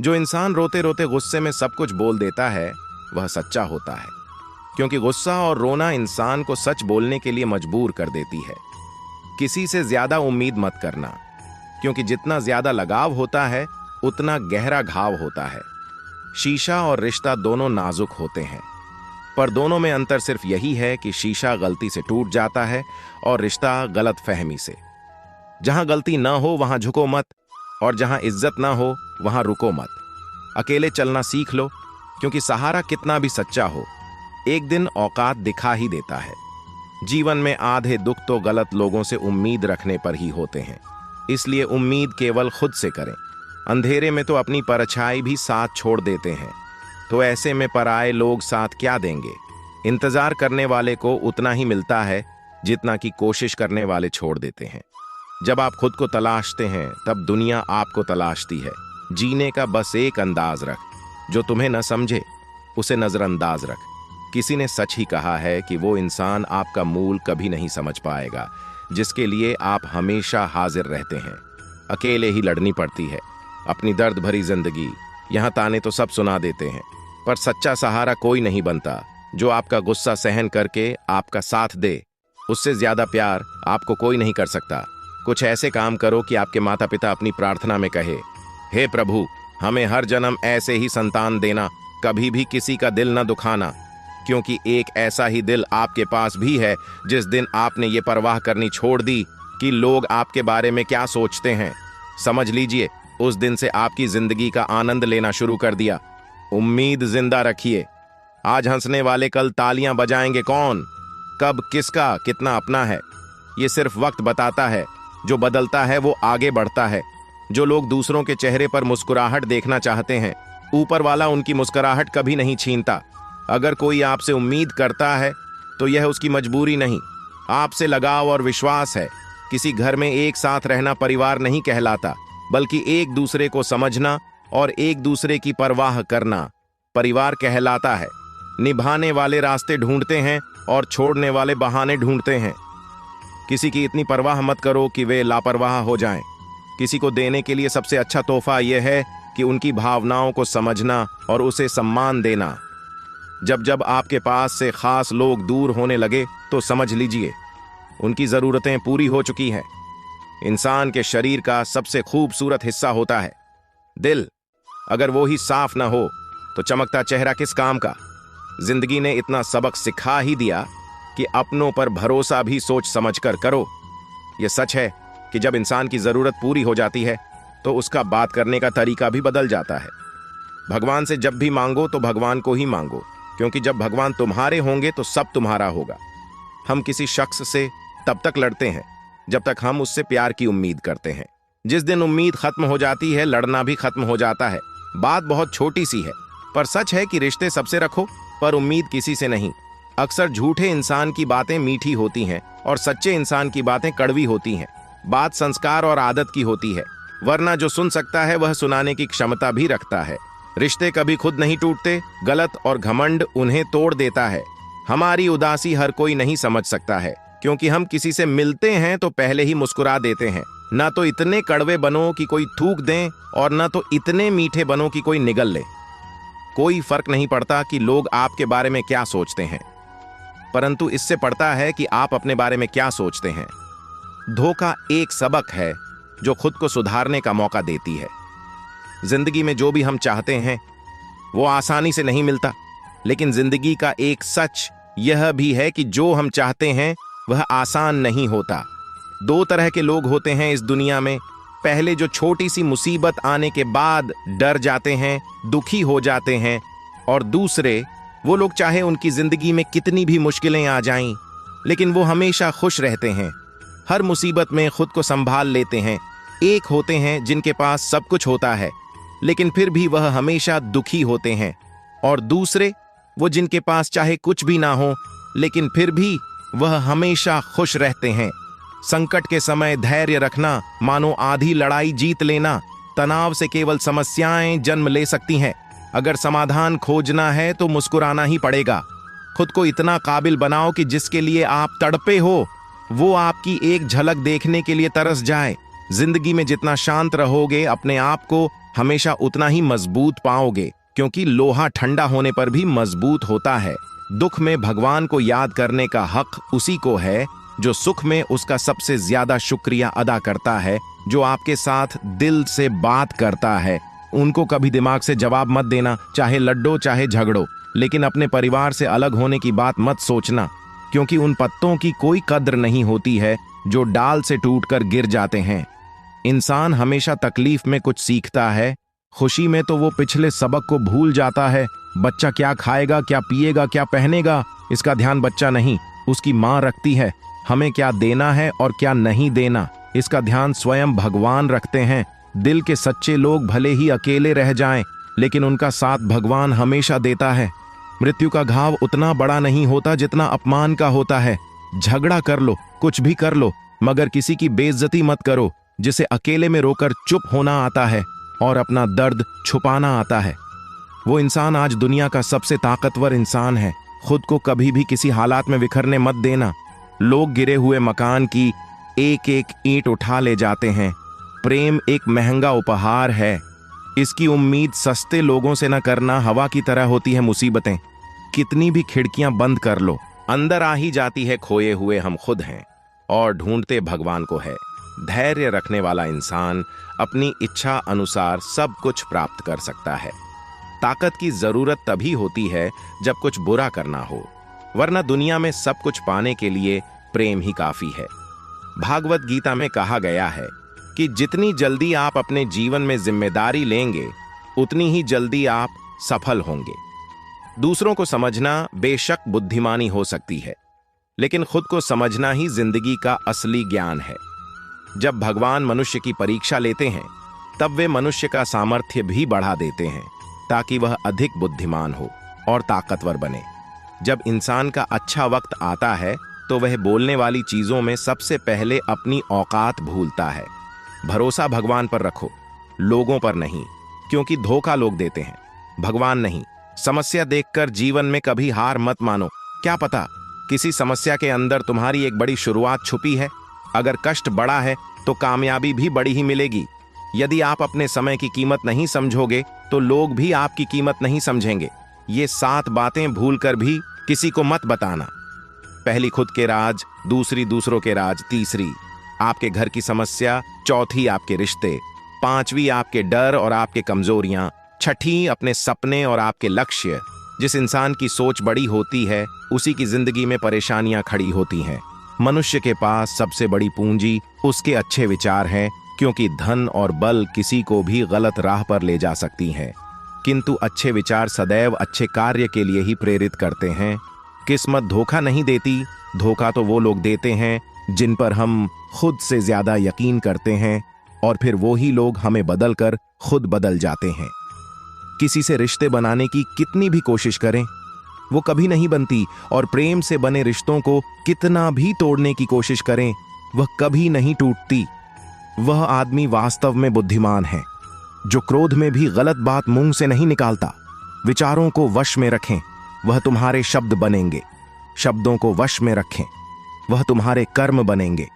जो इंसान रोते रोते गुस्से में सब कुछ बोल देता है वह सच्चा होता है, क्योंकि गुस्सा और रोना इंसान को सच बोलने के लिए मजबूर कर देती है। किसी से ज्यादा उम्मीद मत करना, क्योंकि जितना ज्यादा लगाव होता है उतना गहरा घाव होता है। शीशा और रिश्ता दोनों नाजुक होते हैं, पर दोनों में अंतर सिर्फ यही है कि शीशा गलती से टूट जाता है और रिश्ता गलतफहमी से। जहां गलती ना हो वहां झुको मत, और जहां इज्जत ना हो वहां रुको मत। अकेले चलना सीख लो, क्योंकि सहारा कितना भी सच्चा हो एक दिन औकात दिखा ही देता है। जीवन में आधे दुख तो गलत लोगों से उम्मीद रखने पर ही होते हैं, इसलिए उम्मीद केवल खुद से करें। अंधेरे में तो अपनी परछाई भी साथ छोड़ देते हैं, तो ऐसे में पराए लोग साथ क्या देंगे। इंतजार करने वाले को उतना ही मिलता है जितना कि कोशिश करने वाले छोड़ देते हैं। जब आप खुद को तलाशते हैं तब दुनिया आपको तलाशती है। जीने का बस एक अंदाज रख, जो तुम्हें न समझे उसे नजरअंदाज रख। किसी ने सच ही कहा है कि वो इंसान आपका मूल कभी नहीं समझ पाएगा जिसके लिए आप हमेशा हाजिर रहते हैं। अकेले ही लड़नी पड़ती है अपनी दर्द भरी जिंदगी। यहाँ ताने तो सब सुना देते हैं, पर सच्चा सहारा कोई नहीं बनता जो आपका गुस्सा सहन करके आपका साथ दे। उससे ज्यादा प्यार आपको कोई नहीं कर सकता। कुछ ऐसे काम करो कि आपके माता पिता अपनी प्रार्थना में कहे, हे प्रभु, हमें हर जन्म ऐसे ही संतान देना, कभी भी किसी का दिल न दुखाना। क्योंकि एक ऐसा ही दिल आपके पास भी है जिस दिन आपने ये परवाह करनी छोड़ दी कि लोग आपके बारे में क्या सोचते हैं। समझ लीजिए, उस दिन से आपकी जिंदगी का आनंद लेना शुरू कर दिया। उम्मीद जिंदा रखिए। आज हंसने वाले कल तालियां बजाएंगे कौन? कब किसका कितना अपना है ये सिर्फ वक्त बताता है। जो बदलता है वो आगे बढ़ता है। जो लोग दूसरों के चेहरे पर मुस्कुराहट देखना चाहते हैं, ऊपर वाला उनकी मुस्कुराहट कभी नहीं छीनता। अगर कोई आपसे उम्मीद करता है तो यह उसकी मजबूरी नहीं, आपसे लगाव और विश्वास है। किसी घर में एक साथ रहना परिवार नहीं कहलाता, बल्कि एक दूसरे को समझना और एक दूसरे की परवाह करना परिवार कहलाता है। निभाने वाले रास्ते ढूंढते हैं और छोड़ने वाले बहाने ढूंढते हैं। किसी की इतनी परवाह मत करो कि वे लापरवाह हो जाएं। किसी को देने के लिए सबसे अच्छा तोहफा यह है कि उनकी भावनाओं को समझना और उसे सम्मान देना। जब जब आपके पास से खास लोग दूर होने लगे तो समझ लीजिए उनकी जरूरतें पूरी हो चुकी हैं। इंसान के शरीर का सबसे खूबसूरत हिस्सा होता है दिल। अगर वो ही साफ ना हो तो चमकता चेहरा किस काम का। जिंदगी ने इतना सबक सिखा ही दिया कि अपनों पर भरोसा भी सोच समझकर करो। यह सच है कि जब इंसान की जरूरत पूरी हो जाती है तो उसका बात करने का तरीका भी बदल जाता है। भगवान से जब भी मांगो तो भगवान को ही मांगो, क्योंकि जब भगवान तुम्हारे होंगे तो सब तुम्हारा होगा। हम किसी शख्स से तब तक लड़ते हैं जब तक हम उससे प्यार की उम्मीद करते हैं। जिस दिन उम्मीद खत्म हो जाती है, लड़ना भी खत्म हो जाता है। बात बहुत छोटी सी है, पर सच है कि रिश्ते सबसे रखो, पर उम्मीद किसी से नहीं। अक्सर झूठे इंसान की बातें मीठी होती हैं और सच्चे इंसान की बातें कड़वी होती हैं। बात संस्कार और आदत की होती है, वरना जो सुन सकता है वह सुनाने की क्षमता भी रखता है। रिश्ते कभी खुद नहीं टूटते, गलत और घमंड उन्हें तोड़ देता है। हमारी उदासी हर कोई नहीं समझ सकता है, क्योंकि हम किसी से मिलते हैं तो पहले ही मुस्कुरा देते हैं। ना तो इतने कड़वे बनो कि कोई थूक दें, और ना तो इतने मीठे बनो कि कोई निगल ले। कोई फर्क नहीं पड़ता कि लोग आपके बारे में क्या सोचते हैं, परंतु इससे पड़ता है कि आप अपने बारे में क्या सोचते हैं। धोखा एक सबक है जो खुद को सुधारने का मौका देती है। जिंदगी में जो भी हम चाहते हैं वो आसानी से नहीं मिलता, लेकिन जिंदगी का एक सच यह भी है कि जो हम चाहते हैं वह आसान नहीं होता। दो तरह के लोग होते हैं इस दुनिया में। पहले जो छोटी सी मुसीबत आने के बाद डर जाते हैं, दुखी हो जाते हैं, और दूसरे वो लोग चाहे उनकी जिंदगी में कितनी भी मुश्किलें आ जाएं, लेकिन वो हमेशा खुश रहते हैं, हर मुसीबत में खुद को संभाल लेते हैं। एक होते हैं जिनके पास सब कुछ होता है लेकिन फिर भी वह हमेशा दुखी होते हैं, और दूसरे वो जिनके पास चाहे कुछ भी ना हो लेकिन फिर भी वह हमेशा खुश रहते हैं। संकट के समय धैर्य रखना मानो आधी लड़ाई जीत लेना। तनाव से केवल समस्याएं जन्म ले सकती हैं। अगर समाधान खोजना है तो मुस्कुराना ही पड़ेगा। खुद को इतना काबिल बनाओ कि जिसके लिए आप तड़पे हो वो आपकी एक झलक देखने के लिए तरस जाए। जिंदगी में जितना शांत रहोगे, अपने आप को हमेशा उतना ही मजबूत पाओगे, क्योंकि लोहा ठंडा होने पर भी मजबूत होता है। दुख में भगवान को याद करने का हक उसी को है जो सुख में उसका सबसे ज्यादा शुक्रिया अदा करता है, जो आपके साथ दिल से बात करता है। उनको कभी दिमाग से जवाब मत देना, चाहे लड्डो चाहे झगड़ो, लेकिन अपने परिवार से अलग होने की बात मत सोचना, क्योंकि उन पत्तों की कोई कद्र नहीं होती है जो डाल से टूटकर गिर जाते हैं। इंसान हमेशा तकलीफ में कुछ सीखता है, खुशी में तो वो पिछले सबक को भूल जाता है। बच्चा क्या खाएगा, क्या पिएगा, क्या पहनेगा, इसका ध्यान बच्चा नहीं, उसकी माँ रखती है। हमें क्या देना है और क्या नहीं देना, इसका ध्यान स्वयं भगवान रखते हैं। दिल के सच्चे लोग भले ही अकेले रह जाएं, लेकिन उनका साथ भगवान हमेशा देता है। मृत्यु का घाव उतना बड़ा नहीं होता जितना अपमान का होता है। झगड़ा कर लो, कुछ भी कर लो, मगर किसी की बेइज्जती मत करो, जिसे अकेले में रोकर चुप होना आता है और अपना दर्द छुपाना आता है। वो इंसान आज दुनिया का सबसे ताकतवर इंसान है। खुद को कभी भी किसी हालात में बिखरने मत देना। लोग गिरे हुए मकान की एक एक ईंट उठा ले जाते हैं। प्रेम एक महंगा उपहार है, इसकी उम्मीद सस्ते लोगों से न करना। हवा की तरह होती है मुसीबतें, कितनी भी खिड़कियां बंद कर लो, अंदर आ ही जाती है। खोए हुए हम खुद हैं और ढूंढते भगवान को है। धैर्य रखने वाला इंसान अपनी इच्छा अनुसार सब कुछ प्राप्त कर सकता है। ताकत की जरूरत तभी होती है जब कुछ बुरा करना हो, वरना दुनिया में सब कुछ पाने के लिए प्रेम ही काफी है। भागवत गीता में कहा गया है कि जितनी जल्दी आप अपने जीवन में जिम्मेदारी लेंगे, उतनी ही जल्दी आप सफल होंगे। दूसरों को समझना बेशक बुद्धिमानी हो सकती है, लेकिन खुद को समझना ही जिंदगी का असली ज्ञान है। जब भगवान मनुष्य की परीक्षा लेते हैं, तब वे मनुष्य का सामर्थ्य भी बढ़ा देते हैं, ताकि वह अधिक बुद्धिमान हो और ताकतवर बने। जब इंसान का अच्छा वक्त आता है, तो वह बोलने वाली चीजों में सबसे पहले अपनी औकात भूलता है। भरोसा भगवान पर रखो, लोगों पर नहीं, क्योंकि धोखा लोग देते हैं, भगवान नहीं। समस्या देखकर जीवन में कभी हार मत मानो। क्या पता किसी समस्या के अंदर तुम्हारी एक बड़ी शुरुआत छुपी है। अगर कष्ट बड़ा है तो कामयाबी भी बड़ी ही मिलेगी। यदि आप अपने समय की कीमत नहीं समझोगे, तो लोग भी आपकी कीमत नहीं समझेंगे। ये 7 बातें भूलकर भी किसी को मत बताना। पहली खुद के राज, दूसरी दूसरों के राज, तीसरी आपके घर की समस्या, चौथी आपके रिश्ते, पांचवी आपके डर और आपके कमजोरियां, छठी अपने सपने और आपके लक्ष्य। जिस इंसान की सोच बड़ी होती है, उसी की जिंदगी में परेशानियां खड़ी होती हैं। मनुष्य के पास सबसे बड़ी पूंजी उसके अच्छे विचार हैं, क्योंकि धन और बल किसी को भी गलत राह पर ले जा सकती हैं, किंतु अच्छे विचार सदैव अच्छे कार्य के लिए ही प्रेरित करते हैं। किस्मत धोखा नहीं देती, धोखा तो वो लोग देते हैं जिन पर हम खुद से ज्यादा यकीन करते हैं, और फिर वो ही लोग हमें बदलकर खुद बदल जाते हैं। किसी से रिश्ते बनाने की कितनी भी कोशिश करें, वो कभी नहीं बनती, और प्रेम से बने रिश्तों को कितना भी तोड़ने की कोशिश करें, वह कभी नहीं टूटती। वह आदमी वास्तव में बुद्धिमान है जो क्रोध में भी गलत बात मुंह से नहीं निकालता। विचारों को वश में रखें, वह तुम्हारे शब्द बनेंगे। शब्दों को वश में रखें, वह तुम्हारे कर्म बनेंगे।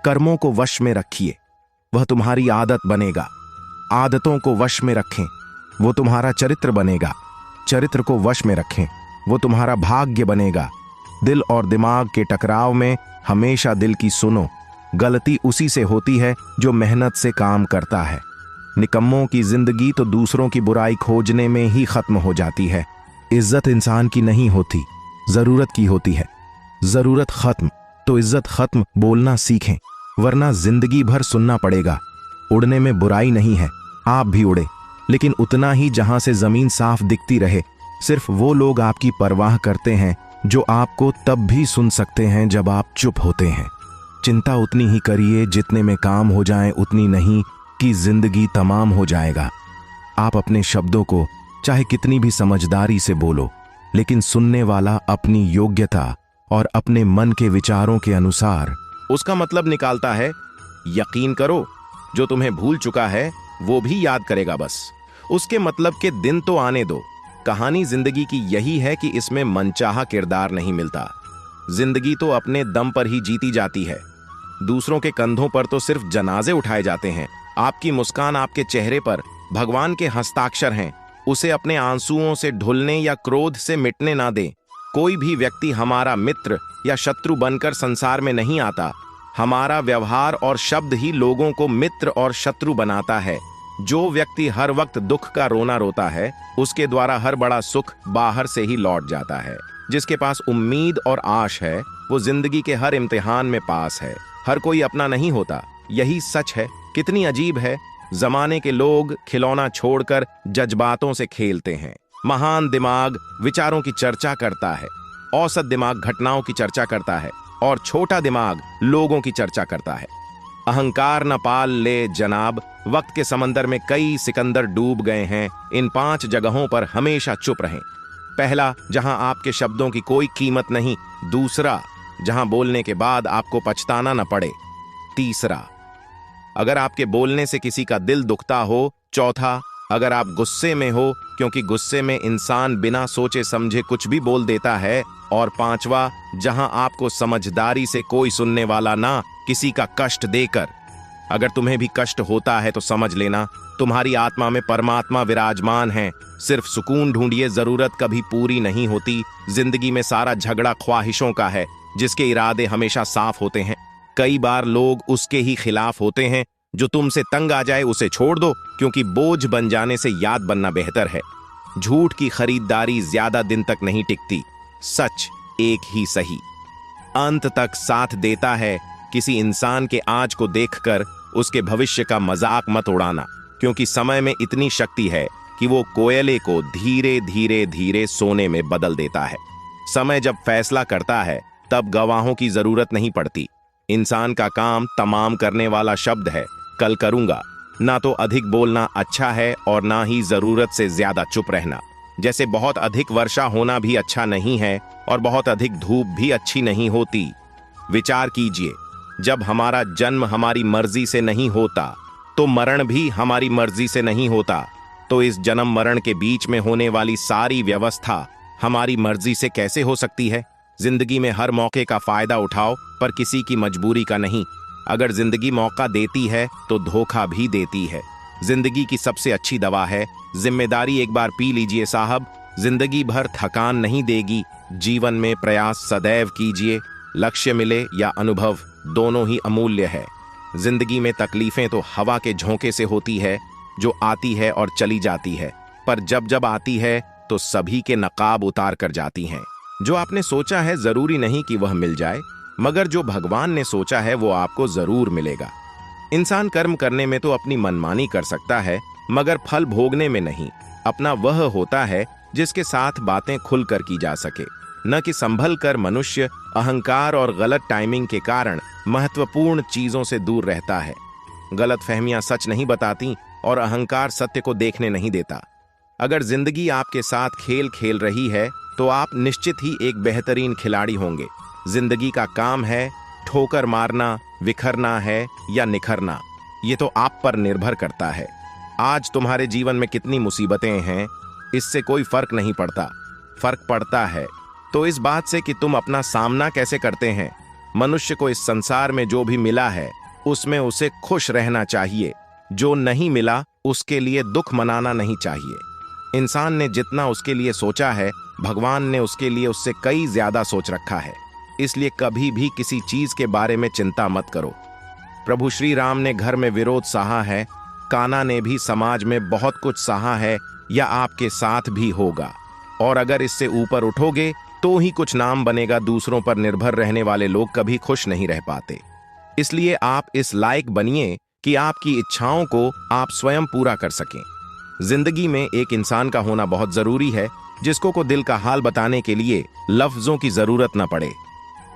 कर्मों को वश में रखिए, वह तुम्हारी आदत बनेगा। आदतों को वश में रखें, वो तुम्हारा चरित्र बनेगा। चरित्र को वश में रखें, वो तुम्हारा भाग्य बनेगा। दिल और दिमाग के टकराव में हमेशा दिल की सुनो। गलती उसी से होती है जो मेहनत से काम करता है। निकम्मों की जिंदगी तो दूसरों की बुराई खोजने में ही खत्म हो जाती है। इज्जत इंसान की नहीं होती, जरूरत की होती है। जरूरत खत्म तो इज्जत खत्म बोलना सीखें, वरना जिंदगी भर सुनना पड़ेगा। उड़ने में बुराई नहीं है, आप भी उड़े, लेकिन उतना ही जहां से जमीन साफ दिखती रहे। सिर्फ वो लोग आपकी परवाह करते हैं जो आपको तब भी सुन सकते हैं जब आप चुप होते हैं। चिंता उतनी ही करिए जितने में काम हो जाए, उतनी नहीं कि जिंदगी तमाम हो जाएगा। आप अपने शब्दों को चाहे कितनी भी समझदारी से बोलो, लेकिन सुनने वाला अपनी योग्यता और अपने मन के विचारों के अनुसार उसका मतलब निकालता है। यकीन करो, जो तुम्हें भूल चुका है वो भी याद करेगा, बस उसके मतलब के दिन तो आने दो। कहानी जिंदगी की यही है कि इसमें मनचाहा किरदार नहीं मिलता। जिंदगी तो अपने दम पर ही जीती जाती है। दूसरों के कंधों पर तो सिर्फ जनाजे उठाए जाते हैं। आपकी मुस्कान आपके चेहरे पर भगवान के हस्ताक्षर हैं, उसे अपने आंसुओं से ढुलने या क्रोध से मिटने ना दें। कोई भी व्यक्ति हमारा मित्र या शत्रु बनकर संसार में नहीं आता। हमारा व्यवहार और शब्द ही लोगों को मित्र और शत्रु बनाता है। जो व्यक्ति हर वक्त दुख का रोना रोता है, उसके द्वारा हर बड़ा सुख बाहर से ही लौट जाता है। जिसके पास उम्मीद और आश है, वो जिंदगी के हर इम्तिहान में पास है। हर कोई अपना नहीं होता, यही सच है। कितनी अजीब है, जमाने के लोग खिलौना छोड़कर जज्बातों से खेलते हैं। महान दिमाग विचारों की चर्चा करता है, औसत दिमाग घटनाओं की चर्चा करता है और छोटा दिमाग लोगों की चर्चा करता है। अहंकार न पाल ले जनाब, वक्त के समंदर में कई सिकंदर डूब गए हैं। इन 5 जगहों पर हमेशा चुप रहें। पहला, जहां आपके शब्दों की कोई कीमत नहीं। दूसरा, जहां बोलने के बाद आपको पछताना न पड़े। तीसरा, अगर आपके बोलने से किसी का दिल दुखता हो। चौथा, अगर आप गुस्से में हो, क्योंकि गुस्से में इंसान बिना सोचे समझे कुछ भी बोल देता है। और पांचवा, जहां आपको समझदारी से कोई सुनने वाला ना, किसी का कष्ट देकर। अगर तुम्हें भी कष्ट होता है तो समझ लेना, तुम्हारी आत्मा में परमात्मा विराजमान है। सिर्फ सुकून ढूंढिए, जरूरत कभी पूरी नहीं होती। जिंदगी में सारा झगड़ा ख्वाहिशों का है, जिसके इरादे हमेशा साफ होते हैं। कई बार लोग उसके ही खिलाफ होते हैं। जो तुमसे तंग आ जाए उसे छोड़ दो, क्योंकि बोझ बन जाने से याद बनना बेहतर है। झूठ की खरीदारी ज्यादा दिन तक नहीं टिकती। सच एक ही सही अंत तक साथ देता है। किसी इंसान के आज को देखकर उसके भविष्य का मजाक मत उड़ाना, क्योंकि समय में इतनी शक्ति है कि वो कोयले को धीरे धीरे धीरे सोने में बदल देता है। समय जब फैसला करता है, तब गवाहों की जरूरत नहीं पड़ती। इंसान का काम तमाम करने वाला शब्द है, कल करूंगा। ना तो अधिक बोलना अच्छा है और ना ही जरूरत से ज्यादा चुप रहना। जैसे बहुत अधिक वर्षा होना भी अच्छा नहीं है और बहुत अधिक धूप भी अच्छी नहीं होती। विचार कीजिए, जब हमारा जन्म हमारी मर्जी से नहीं होता, तो मरण भी हमारी मर्जी से नहीं होता। तो इस जन्म मरण के बीच में होने वाली सारी व्यवस्था हमारी मर्जी से कैसे हो सकती है? जिंदगी में हर मौके का फायदा उठाओ, पर किसी की मजबूरी का नहीं। अगर जिंदगी मौका देती है तो धोखा भी देती है। जिंदगी की सबसे अच्छी दवा है जिम्मेदारी। एक बार पी लीजिए साहब, जिंदगी भर थकान नहीं देगी। जीवन में प्रयास सदैव कीजिए। लक्ष्य मिले या अनुभव, दोनों ही अमूल्य है। जिंदगी में तकलीफें तो हवा के झोंके से होती है, जो आती है और चली जाती है, पर जब जब आती है तो सभी के नकाब उतार कर जाती हैं। जो आपने सोचा है जरूरी नहीं कि वह मिल जाए, मगर जो भगवान ने सोचा है वो आपको जरूर मिलेगा। इंसान कर्म करने में तो अपनी मनमानी कर सकता है, मगर फल भोगने में नहीं। अपना वह होता है जिसके साथ बातें खुलकर की जा सके, न कि संभल कर मनुष्य अहंकार और गलत टाइमिंग के कारण महत्वपूर्ण चीजों से दूर रहता है। गलत फहमियां सच नहीं बताती और अहंकार सत्य को देखने नहीं देता। अगर जिंदगी आपके साथ खेल खेल रही है तो आप निश्चित ही एक बेहतरीन खिलाड़ी होंगे। जिंदगी का काम है ठोकर मारना, विखरना है या निखरना, ये तो आप पर निर्भर करता है। आज तुम्हारे जीवन में कितनी मुसीबतें हैं, इससे कोई फर्क नहीं पड़ता। फर्क पड़ता है तो इस बात से कि तुम अपना सामना कैसे करते हैं। मनुष्य को इस संसार में जो भी मिला है उसमें उसे खुश रहना चाहिए। जो नहीं मिला उसके लिए दुख मनाना नहीं चाहिए। इंसान ने जितना उसके लिए सोचा है, भगवान ने उसके लिए उससे कई ज्यादा सोच रखा है। इसलिए कभी भी किसी चीज के बारे में चिंता मत करो। प्रभु श्री राम ने घर में विरोध सहा है, कान्हा ने भी समाज में बहुत कुछ सहा है, या आपके साथ भी होगा। और अगर इससे ऊपर उठोगे तो ही कुछ नाम बनेगा। दूसरों पर निर्भर रहने वाले लोग कभी खुश नहीं रह पाते। इसलिए आप इस लायक बनिए कि आपकी इच्छाओं को आप स्वयं पूरा कर सकें। जिंदगी में एक इंसान का होना बहुत जरूरी है, जिसको को दिल का हाल बताने के लिए लफ्जों की जरूरत न पड़े।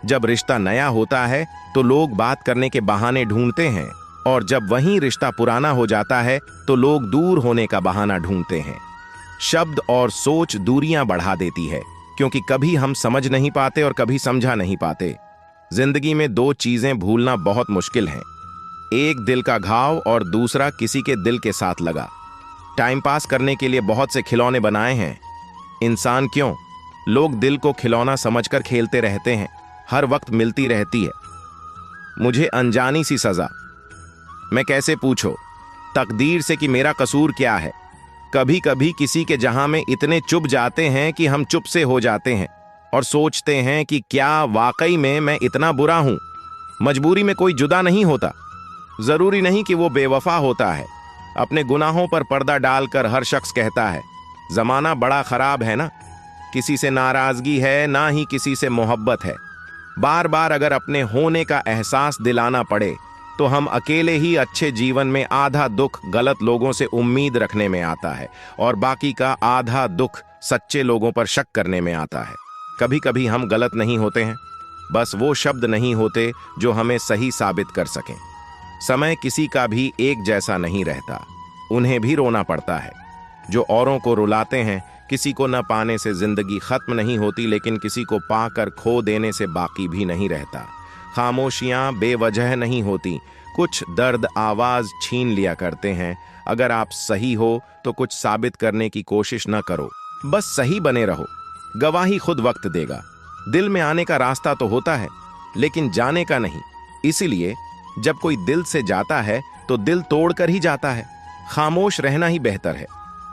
जब रिश्ता नया होता है तो लोग बात करने के बहाने ढूंढते हैं, और जब वही रिश्ता पुराना हो जाता है तो लोग दूर होने का बहाना ढूंढते हैं। शब्द और सोच दूरियां बढ़ा देती है, क्योंकि कभी हम समझ नहीं पाते और कभी समझा नहीं पाते। जिंदगी में 2 चीजें भूलना बहुत मुश्किल है, एक दिल का घाव और दूसरा किसी के दिल के साथ लगा। टाइम पास करने के लिए बहुत से खिलौने बनाए हैं इंसान, क्यों? लोग दिल को खिलौना समझकर खेलते रहते हैं। हर वक्त मिलती रहती है मुझे अनजानी सी सजा। मैं कैसे पूछो? तकदीर से कि मेरा कसूर क्या है। कभी कभी किसी के जहां में इतने चुभ जाते हैं कि हम चुप से हो जाते हैं और सोचते हैं कि क्या वाकई में मैं इतना बुरा हूं। मजबूरी में कोई जुदा नहीं होता। जरूरी नहीं कि वो बेवफा होता है। अपने गुनाहों पर पर्दा डालकर हर शख्स कहता है जमाना बड़ा खराब है ना। किसी से नाराजगी है ना ही किसी से मोहब्बत है। बार बार अगर अपने होने का एहसास दिलाना पड़े तो हम अकेले ही अच्छे जीवन में आधा दुख गलत लोगों से उम्मीद रखने में आता है और बाकी का आधा दुख सच्चे लोगों पर शक करने में आता है। कभी कभी हम गलत नहीं होते हैं, बस वो शब्द नहीं होते जो हमें सही साबित कर सकें। समय किसी का भी एक जैसा नहीं रहता, उन्हें भी रोना पड़ता है। जो औरों को रुलाते हैं, किसी को न पाने से जिंदगी खत्म नहीं होती, लेकिन किसी को पाकर खो देने से बाकी भी नहीं रहता। खामोशियां बेवजह नहीं होती, कुछ दर्द आवाज छीन लिया करते हैं। अगर आप सही हो तो कुछ साबित करने की कोशिश न करो, बस सही बने रहो। गवाही खुद वक्त देगा। दिल में आने का रास्ता तो होता है, लेकिन जाने का नहीं। इसीलिए जब कोई दिल से जाता है तो दिल तोड़कर ही जाता है। खामोश रहना ही बेहतर है।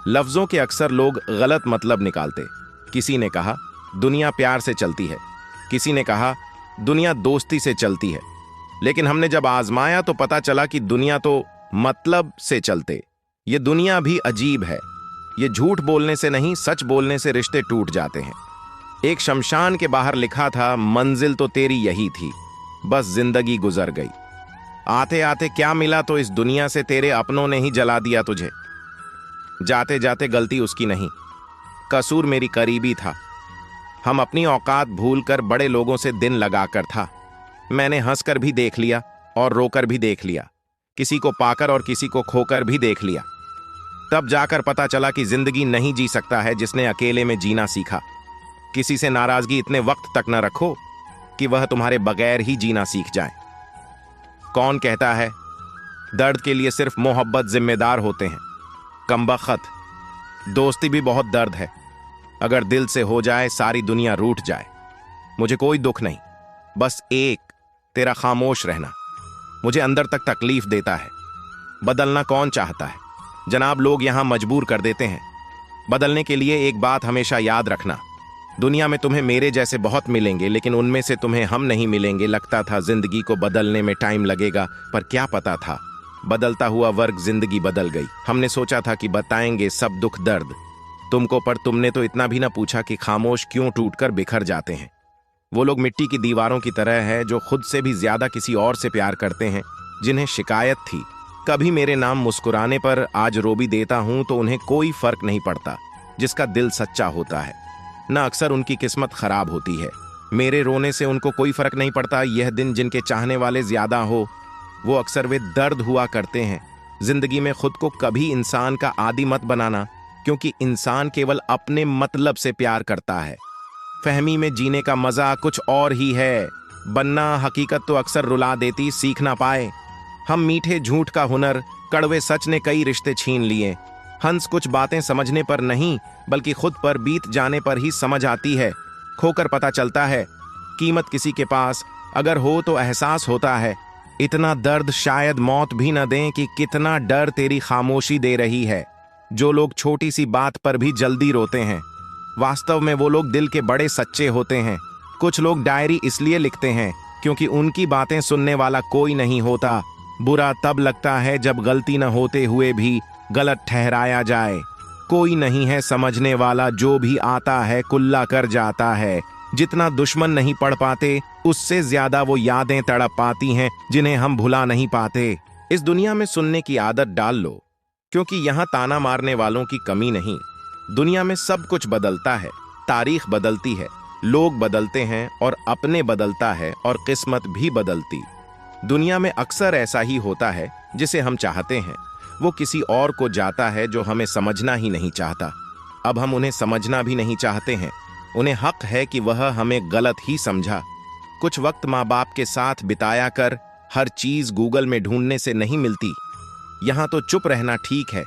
लफ्जों के अक्सर लोग गलत मतलब निकालते। किसी ने कहा दुनिया प्यार से चलती है, किसी ने कहा दुनिया दोस्ती से चलती है, लेकिन हमने जब आजमाया तो पता चला कि दुनिया तो मतलब से चलते। ये दुनिया भी अजीब है। ये झूठ बोलने से नहीं, सच बोलने से रिश्ते टूट जाते हैं। एक शमशान के बाहर लिखा था मंजिल तो तेरी यही थी, बस जिंदगी गुजर गई। आते आते क्या मिला तो इस दुनिया से तेरे अपनों ने ही जला दिया तुझे। जाते जाते गलती उसकी नहीं, कसूर मेरी करीबी था। हम अपनी औकात भूलकर बड़े लोगों से दिन लगाकर था। मैंने हंसकर भी देख लिया और रोकर भी देख लिया, किसी को पाकर और किसी को खोकर भी देख लिया। तब जाकर पता चला कि जिंदगी नहीं जी सकता है जिसने अकेले में जीना सीखा। किसी से नाराजगी इतने वक्त तक न रखो कि वह तुम्हारे बगैर ही जीना सीख जाए। कौन कहता है दर्द के लिए सिर्फ मोहब्बत जिम्मेदार होते हैं? कमबख्त, दोस्ती भी बहुत दर्द है। अगर दिल से हो जाए सारी दुनिया रूठ जाए। मुझे कोई दुख नहीं, बस एक तेरा खामोश रहना मुझे अंदर तक तकलीफ देता है। बदलना कौन चाहता है जनाब, लोग यहां मजबूर कर देते हैं। बदलने के लिए एक बात हमेशा याद रखना, दुनिया में तुम्हें मेरे जैसे बहुत मिलेंगे, लेकिन उनमें से तुम्हें हम नहीं मिलेंगे। लगता था जिंदगी को बदलने में टाइम लगेगा, पर क्या पता था बदलता हुआ वर्ग जिंदगी बदल गई। हमने सोचा था कि बताएंगे सब दुख दर्द तुमको, पर तुमने तो इतना भी ना पूछा कि खामोश क्यों टूटकर बिखर जाते हैं। वो लोग मिट्टी की दीवारों की तरह है जो खुद से भी ज्यादा किसी और से प्यार करते हैं, जिन्हें शिकायत थी कभी मेरे नाम मुस्कुराने पर आज रो भी देता हूं तो उन्हें कोई फर्क नहीं पड़ता। जिसका दिल सच्चा होता है ना, अक्सर उनकी किस्मत खराब होती है। मेरे रोने से उनको कोई फर्क नहीं पड़ता। यह दिन जिनके चाहने वाले ज्यादा हो, वो अक्सर वे दर्द हुआ करते हैं। जिंदगी में खुद को कभी इंसान का आदी मत बनाना, क्योंकि इंसान केवल अपने मतलब से प्यार करता है। फहमी में जीने का मजा कुछ और ही है। बनना हकीकत तो अक्सर रुला देती, सीख ना पाए हम मीठे झूठ का हुनर। कड़वे सच ने कई रिश्ते छीन लिए। हंस कुछ बातें समझने पर नहीं, बल्कि खुद पर बीत जाने पर ही समझ आती है। खोकर पता चलता है कीमत किसी के पास अगर हो तो एहसास होता है। इतना दर्द शायद मौत भी न दें कि कितना डर तेरी खामोशी दे रही है। जो लोग छोटी सी बात पर भी जल्दी रोते हैं, वास्तव में वो लोग दिल के बड़े सच्चे होते हैं। कुछ लोग डायरी इसलिए लिखते हैं क्योंकि उनकी बातें सुनने वाला कोई नहीं होता। बुरा तब लगता है जब गलती न होते हुए भी गलत ठहराया जाए। कोई नहीं है समझने वाला, जो भी आता है कुल्ला कर जाता है। जितना दुश्मन नहीं पढ़ पाते, उससे ज्यादा वो यादें तड़प पाती हैं जिन्हें हम भुला नहीं पाते। इस दुनिया में सुनने की आदत डाल लो, क्योंकि यहाँ ताना मारने वालों की कमी नहीं। दुनिया में सब कुछ बदलता है, तारीख बदलती है, लोग बदलते हैं और अपने बदलता है और किस्मत भी बदलती। दुनिया में अक्सर ऐसा ही होता है, जिसे हम चाहते हैं वो किसी और को जाता है जो हमें समझना ही नहीं चाहता। अब हम उन्हें समझना भी नहीं चाहते हैं। उन्हें हक है कि वह हमें गलत ही समझा। कुछ वक्त माँ बाप के साथ बिताया कर हर चीज गूगल में ढूंढने से नहीं मिलती। यहाँ तो चुप रहना ठीक है।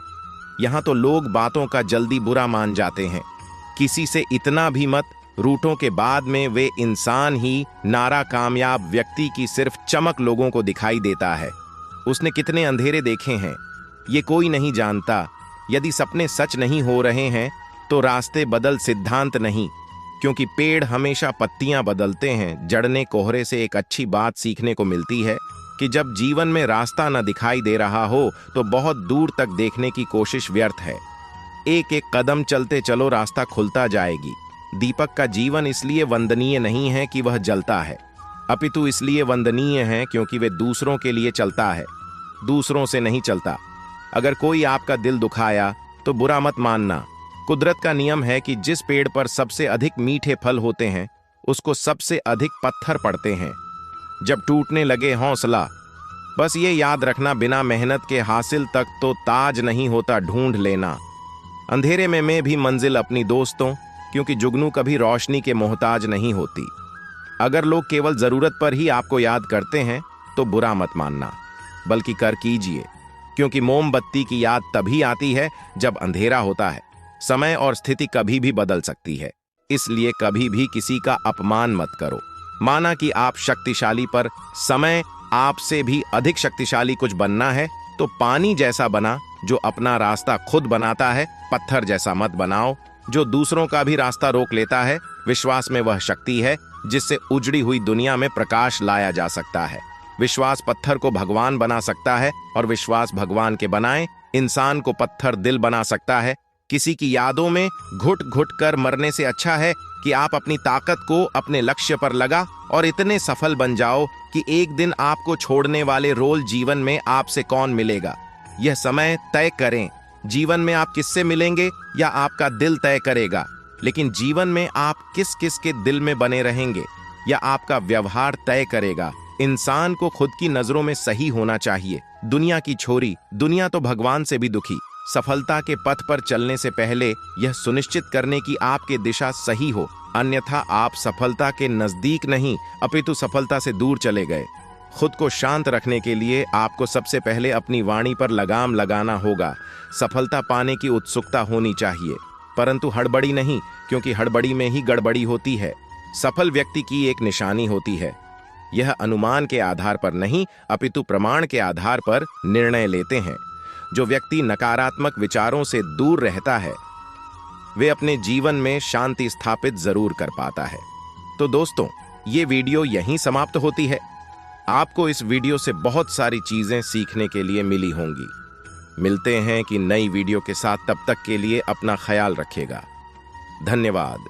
यहाँ तो लोग बातों का जल्दी बुरा मान जाते हैं। किसी से इतना भी मत, रूठों के बाद में वे इंसान ही नारा कामयाब व्यक्ति की सिर्फ चमक लोगों को दिखाई देता है। उसने कितने अंधेरे देखे हैं, ये कोई नहीं जानता। यदि सपने सच नहीं हो रहे हैं तो रास्ते बदल सिद्धांत नहीं, क्योंकि पेड़ हमेशा पत्तियां बदलते हैं। जड़ ने कोहरे से एक अच्छी बात सीखने को मिलती है कि जब जीवन में रास्ता न दिखाई दे रहा हो तो बहुत दूर तक देखने की कोशिश व्यर्थ है। एक एक कदम चलते चलो, रास्ता खुलता जाएगी। दीपक का जीवन इसलिए वंदनीय नहीं है कि वह जलता है, अपितु इसलिए वंदनीय है क्योंकि वे दूसरों के लिए चलता है, दूसरों से नहीं चलता। अगर कोई आपका दिल दुखाया तो बुरा मत मानना। कुदरत का नियम है कि जिस पेड़ पर सबसे अधिक मीठे फल होते हैं उसको सबसे अधिक पत्थर पड़ते हैं। जब टूटने लगे हौसला, बस ये याद रखना, बिना मेहनत के हासिल तक तो ताज नहीं होता, ढूंढ लेना। अंधेरे में मैं भी मंजिल अपनी दोस्तों, क्योंकि जुगनू कभी रोशनी के मोहताज नहीं होती। अगर लोग केवल जरूरत पर ही आपको याद करते हैं तो बुरा मत मानना, बल्कि कर कीजिए, क्योंकि मोमबत्ती की याद तभी आती है जब अंधेरा होता है। समय और स्थिति कभी भी बदल सकती है, इसलिए कभी भी किसी का अपमान मत करो। माना कि आप शक्तिशाली, पर समय आपसे भी अधिक शक्तिशाली कुछ बनना है तो पानी जैसा बना जो अपना रास्ता खुद बनाता है। पत्थर जैसा मत बनाओ जो दूसरों का भी रास्ता रोक लेता है। विश्वास में वह शक्ति है जिससे उजड़ी हुई दुनिया में प्रकाश लाया जा सकता है। विश्वास पत्थर को भगवान बना सकता है और विश्वास भगवान के बनाए इंसान को पत्थर दिल बना सकता है। किसी की यादों में घुट घुट कर मरने से अच्छा है कि आप अपनी ताकत को अपने लक्ष्य पर लगा और इतने सफल बन जाओ कि एक दिन आपको छोड़ने वाले रोल जीवन में आपसे कौन मिलेगा, यह समय तय करें। जीवन में आप किससे मिलेंगे या आपका दिल तय करेगा, लेकिन जीवन में आप किस किस के दिल में बने रहेंगे या आपका व्यवहार तय करेगा। इंसान को खुद की नजरों में सही होना चाहिए। दुनिया की छोरी, दुनिया तो भगवान से भी दुखी। सफलता के पथ पर चलने से पहले यह सुनिश्चित करने की आपकी दिशा सही हो, अन्यथा आप सफलता के नजदीक नहीं अपितु सफलता से दूर चले गए। खुद को शांत रखने के लिए आपको सबसे पहले अपनी वाणी पर लगाम लगाना होगा। सफलता पाने की उत्सुकता होनी चाहिए, परंतु हड़बड़ी नहीं, क्योंकि हड़बड़ी में ही गड़बड़ी होती है। सफल व्यक्ति की एक निशानी होती है, यह अनुमान के आधार पर नहीं अपितु प्रमाण के आधार पर निर्णय लेते हैं। जो व्यक्ति नकारात्मक विचारों से दूर रहता है वे अपने जीवन में शांति स्थापित जरूर कर पाता है। तो दोस्तों, ये वीडियो यहीं समाप्त होती है। आपको इस वीडियो से बहुत सारी चीजें सीखने के लिए मिली होंगी। मिलते हैं कि नई वीडियो के साथ, तब तक के लिए अपना ख्याल रखिएगा। धन्यवाद।